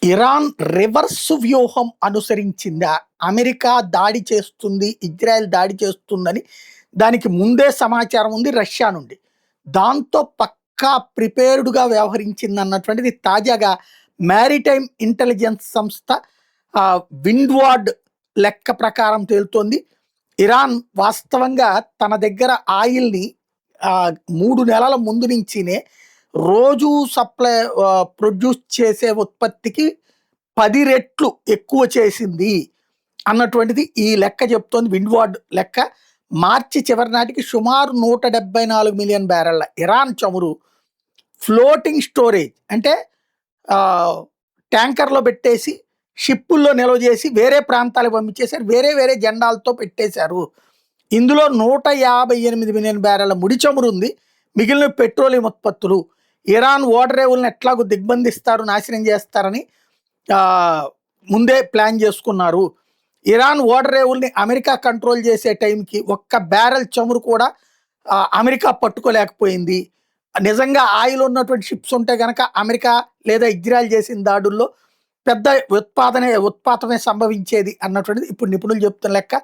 Iran reverse వ్యూహం అనుసరించిందా? America దాడి చేస్తుంది, ఇజ్రాయెల్ దాడి చేస్తుందని దానికి ముందే సమాచారం ఉంది రష్యా నుండి. దాంతో పక్కా ప్రిపేర్డ్‌గా వ్యవహరించిందన్నటువంటిది తాజాగా మారిటైమ్ ఇంటెలిజెన్స్ సంస్థ విండ్వార్డ్ లెక్క ప్రకారం తేలుతోంది. ఇరాన్ వాస్తవంగా తన దగ్గర ఆయిల్‌ని 3 నెలల ముందు నుంచినే రోజు ప్రొడ్యూస్ చేసే ఉత్పత్తికి 10 రెట్లు ఎక్కువ చేసింది అన్నటువంటిది ఈ లెక్క చెప్తోంది. విండ్వార్డ్ లెక్క మార్చి చివరి నాటికి సుమారు 174 మిలియన్ బ్యారెళ్ల ఇరాన్ చమురు ఫ్లోటింగ్ స్టోరేజ్ అంటే ట్యాంకర్లో పెట్టేసి షిప్పుల్లో నిల్వ చేసి వేరే ప్రాంతాలకు పంపించేశారు. వేరే వేరే జెండాలతో పెట్టేశారు. ఇందులో 158 మిలియన్ బ్యారెళ్ల ముడి చమురు ఉంది. మిగిలిన పెట్రోలియం ఉత్పత్తులు. ఇరాన్ ఓడరేవులను ఎట్లాగో దిగ్బంధిస్తారు, నాశనం చేస్తారని ముందే ప్లాన్ చేసుకున్నారు. ఇరాన్ ఓడరేవుల్ని అమెరికా కంట్రోల్ చేసే టైంకి ఒక్క బ్యారెల్ చమురు కూడా అమెరికా పట్టుకోలేకపోయింది. నిజంగా ఆయిల్ ఉన్నటువంటి షిప్స్ ఉంటే కనుక అమెరికా లేదా ఇజ్రాయెల్ చేసిన దాడుల్లో పెద్ద ఉత్పాతమే సంభవించేది అన్నటువంటిది ఇప్పుడు నిపుణులు చెప్తున్న లెక్క.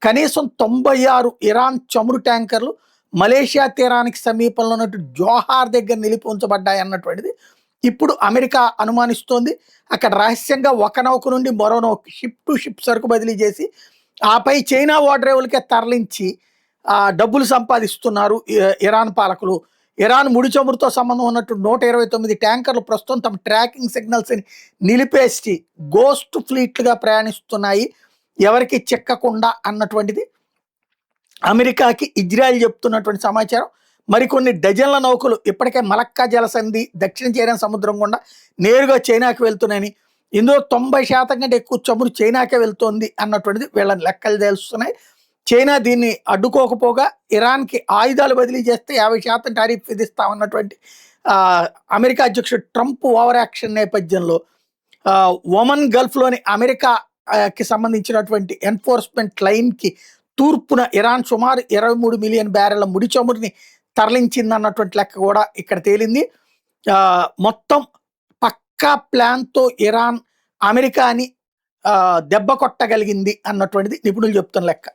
కనీసం 96 ఇరాన్ చమురు ట్యాంకర్లు మలేషియా తీరానికి సమీపంలో ఉన్నటువంటి జోహార్ దగ్గర నిలిపి ఉంచబడ్డాయి అన్నటువంటిది ఇప్పుడు అమెరికా అనుమానిస్తోంది. అక్కడ రహస్యంగా ఒక నౌక నుండి మరో నౌక షిప్ టు షిప్ సరుకు బదిలీ చేసి ఆపై చైనా ఓడరేవులకే తరలించి డబ్బులు సంపాదిస్తున్నారు ఇరాన్ పాలకులు. ఇరాన్ ముడి చమురుతో సంబంధం ఉన్నట్టు 129 ట్యాంకర్లు ప్రస్తుతం తమ ట్రాకింగ్ సిగ్నల్స్ని నిలిపేసి గోస్ట్ ఫ్లీట్లుగా ప్రయాణిస్తున్నాయి, ఎవరికి చిక్కకుండా అన్నటువంటిది అమెరికాకి ఇజ్రాయెల్ చెప్తున్నటువంటి సమాచారం. మరికొన్ని డజన్ల నౌకలు ఇప్పటికే మలక్కా జలసంధి దక్షిణ చైనా సముద్రం గుండా నేరుగా చైనాకి వెళ్తున్నాయని, ఇందులో 90% కంటే ఎక్కువ చమురు చైనాకే వెళ్తోంది అన్నటువంటిది వీళ్ళ లెక్కలు తెలుస్తున్నాయి. చైనా దీన్ని అడ్డుకోకపోగా ఇరాన్కి ఆయుధాలు బదిలీ చేస్తే 50% టారిఫ్ విధిస్తామన్నటువంటి అమెరికా అధ్యక్షుడు ట్రంప్ ఓవర్ యాక్షన్ నేపథ్యంలో ఒమన్ గల్ఫ్లోని అమెరికాకి సంబంధించినటువంటి ఎన్ఫోర్స్మెంట్ లైన్కి తూర్పున ఇరాన్ సుమారు 23 మిలియన్ బ్యారెళ్ల ముడి చమురుని తరలించిందన్నటువంటి లెక్క కూడా ఇక్కడ తేలింది. మొత్తం పక్కా ప్లాన్తో ఇరాన్ అమెరికాని దెబ్బ కొట్టగలిగింది అన్నటువంటిది నిపుణులు చెప్తున్న లెక్క.